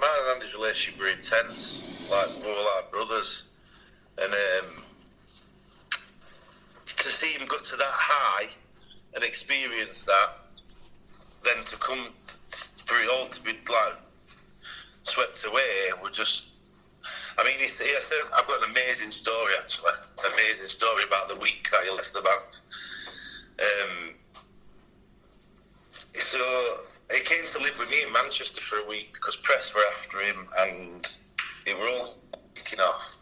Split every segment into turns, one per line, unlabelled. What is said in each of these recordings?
mine and Andy's relationship were intense. Like, we were like brothers. And to see him go to that high and experience that, then to come for it all to be like swept away, were just. I mean, I've got an amazing story actually. An amazing story about the week that he left the band. So he came to live with me in Manchester for a week because press were after him and it were all kicking off.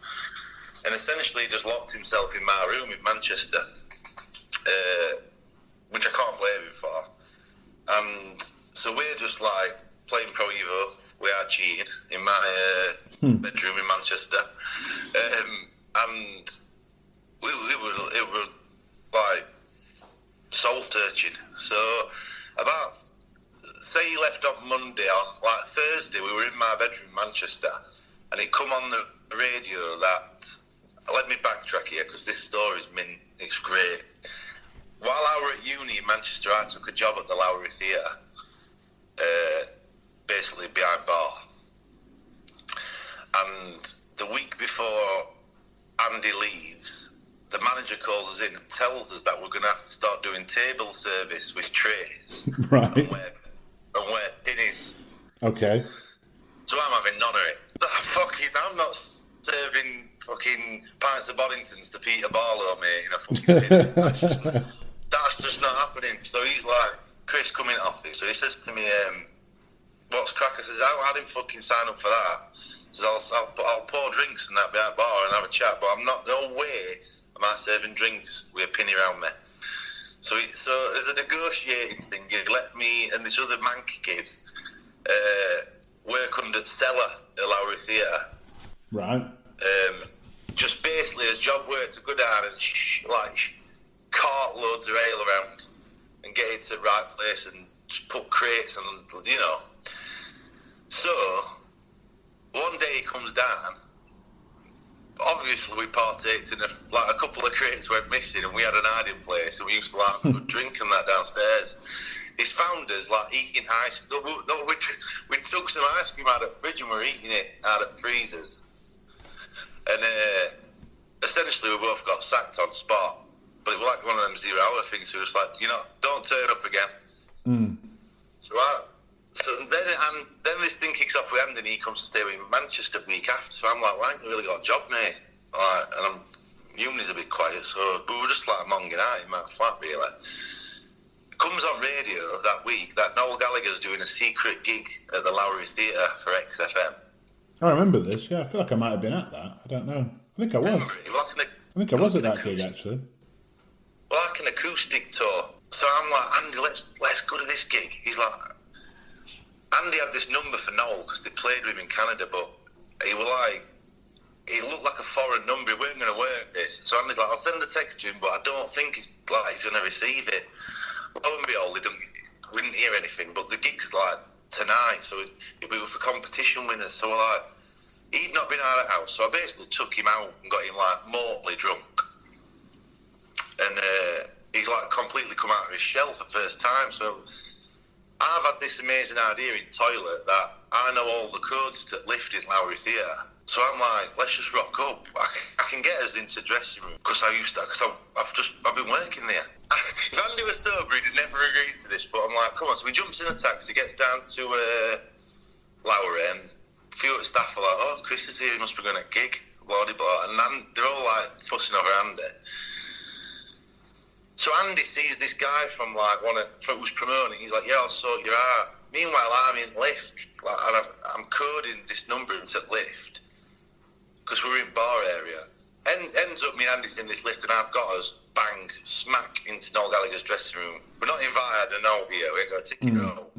And essentially he just locked himself in my room in Manchester, which I can't blame him for. And so we're just like playing Pro Evo, we are cheating in my bedroom in Manchester. And it were like soul searching. So say he left on Monday, on like Thursday we were in my bedroom in Manchester and it come on the radio that, let me backtrack here because this story's it's great. While I were at uni in Manchester, I took a job at the Lowry Theatre, basically behind bar. And the week before Andy leaves, the manager calls us in and tells us that we're going to have to start doing table service with trays.
Right.
And wear pennies.
Okay.
So I'm having none of it. I'm not serving fucking pints of Boddingtons to Peter Barlow, mate, in a fucking penny. That's just not happening. So he's like, Chris, come in office. So he says to me, what's crack? I says, I didn't fucking sign up for that. He says, I'll pour drinks and that behind the bar and have a chat, but I'm not, no way am I serving drinks with a penny around me. So as a negotiating thing, he let me and this other manky kid work under the cellar at Lowry Theatre.
Right.
Just basically as job work to go down and cart loads of ale around and get it to the right place and just put crates and, you know. So, one day he comes down. Obviously we partaked in a couple of crates went missing and we had an hiding place and we used to have a good drink and that downstairs. He's found us eating ice. No, we took some ice cream out of the fridge and we were eating it out of freezers. And essentially we both got sacked on spot. But it was like one of them 0 hour things. So it was like, don't turn up again. Mm. So then this thing kicks off with Andy and he comes to stay with me in Manchester the week after. So I'm like, well, I ain't really got a job, mate. And uni's a bit quiet, so we were just like monging out in my flat, really. It comes on radio that week that Noel Gallagher's doing a secret gig at the Lowry Theatre for XFM.
I remember this, yeah. I feel like I might have been at that. I don't know. I think I was. I think I was at that gig, actually.
Well, like an acoustic tour. So I'm like, Andy, let's go to this gig. He's like... Andy had this number for Noel because they played with him in Canada, but he looked like a foreign number. He weren't going to work this. So Andy's like, I'll send a text to him, but I don't think he's going to receive it. Lo and behold, we didn't hear anything, but the gig's like tonight, so it was for competition winners. So we're like, he'd not been out of the house, so I basically took him out and got him like mortally drunk. And he's like completely come out of his shell for the first time, so... I've had this amazing idea in toilet that I know all the codes to lift in Lowry Theatre. So I'm like, let's just rock up. I can get us into dressing room because I've been working there. If Andy was sober, he'd never agreed to this, but I'm like, come on. So he jumps in a taxi, gets down to Lowry, and a few of the staff are like, oh, Chris is here, he must be going to a gig, blah, blah, blah. And then they're all like fussing over Andy. So Andy sees this guy from who's promoting. He's like, yeah, I'll sort you out. Meanwhile, I'm in lift, and I'm coding this number into lift because we're in bar area. Ends up me and Andy's in this lift, and I've got us bang smack into Noel Gallagher's dressing room. We're not invited to know here. We ain't got a ticket at all.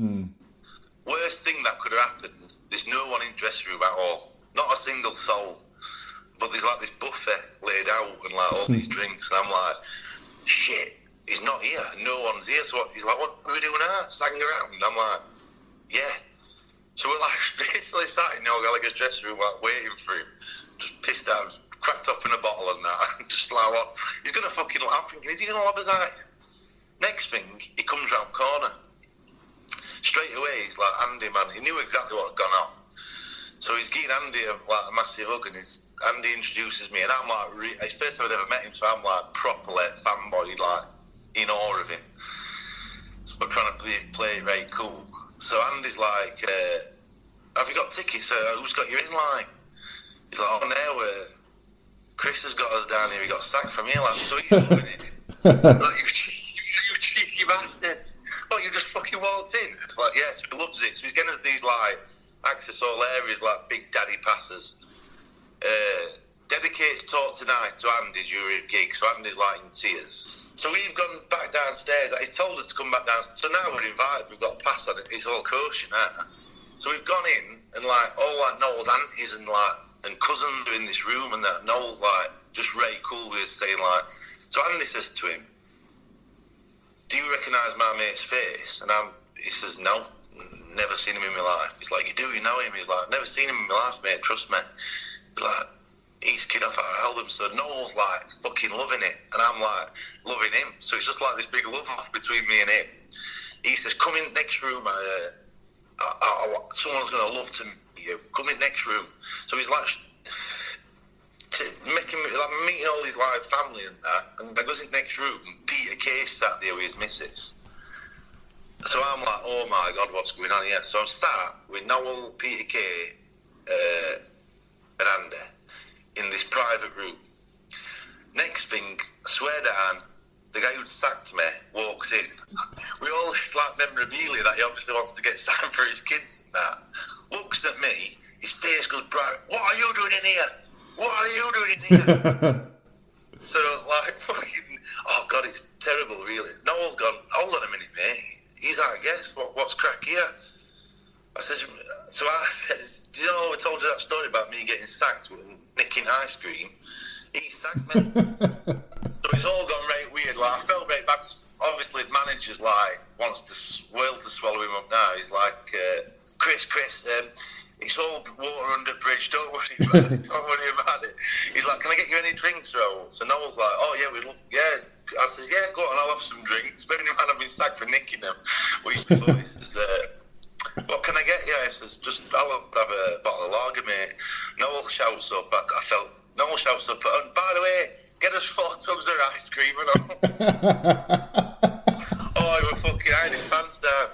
Worst thing that could have happened. There's no one in the dressing room at all. Not a single soul. But there's like this buffet laid out and like all these drinks, and I'm like, shit, he's not here. No one's here. So he's like, what are we doing now? Standing around. And I'm like, yeah. So we're like basically sat in Noel Gallagher's dressing room, like waiting for him. Just pissed out, cracked up in a bottle and that. Just like, what? He's going to fucking, I'm thinking, is he going to lob his eye? Next thing, he comes round corner. Straight away, he's like, Andy, man. He knew exactly what had gone on. So he's giving Andy a massive hug, and Andy introduces me, and I'm like, it's the first time I'd ever met him, so I'm like properly fanboy, like in awe of him. So I'm trying to play it very cool. So Andy's like, have you got tickets? Who's got you in line? He's like, oh no, Chris has got us down here. He got sacked from here, like, so he's loving it. Like, you cheeky bastards! Oh, you just fucking walked in. It's like, yes, he loves it. So he's getting us these like access all areas, like big daddy passes. Dedicates Talk Tonight to Andy during a gig, so Andy's like in tears. So we've gone back downstairs. He's told us to come back downstairs. So now we're invited. We've got a pass on it. It's all kosher now. So we've gone in, and like all like Noel's aunties and cousins are in this room, and that Noel's like just really cool with us, saying like. So Andy says to him, "Do you recognise my mate's face?" And he says, "No, never seen him in my life." He's like, "You do, you know him?" He's like, "Never seen him in my life, mate, trust me." He's like, "He's kid off our album." So Noel's like fucking loving it, and I'm like loving him. So it's just like this big love off between me and him. He says, "Come in next room, someone's going to love to meet you. Come in next room." So he's like meeting all his like family and that, and I goes in next room, and Peter Kay sat there with his missus. So I'm like, oh my god, what's going on here? So I'm sat with Noel, Peter Kay, and Andy in this private room. Next thing, I swear down, the guy who'd sacked me walks in. We all this like memorabilia that he obviously wants to get signed for his kids and that. Looks at me, his face goes bright. "What are you doing in here? What are you doing in here?" So like fucking, oh god, it's terrible really. Noel's gone, "Hold on a minute, mate." He's like, "Yes, what's crack here?" I says, "Do you know I told you that story about me getting sacked with nicking ice cream? He sacked me." So it's all gone right weird. Like I felt right back. Obviously, the manager's like wants to swallow him up now. He's like, Chris, it's all water under the bridge. Don't worry about it. Don't worry about it. He's like, "Can I get you any drinks, Raoul?" So Noel's like, "Oh yeah, we'd love, yeah." I says, "Yeah, go on, I'll have some drinks." Bearing in mind I've been sacked for nicking them week before. He says, "What can I get you?" I says, "I'll have a bottle of lager, mate." Noel shouts up. Noel shouts up, "And by the way, get us 4 tubs of ice cream and all." Oh, I had his pants down.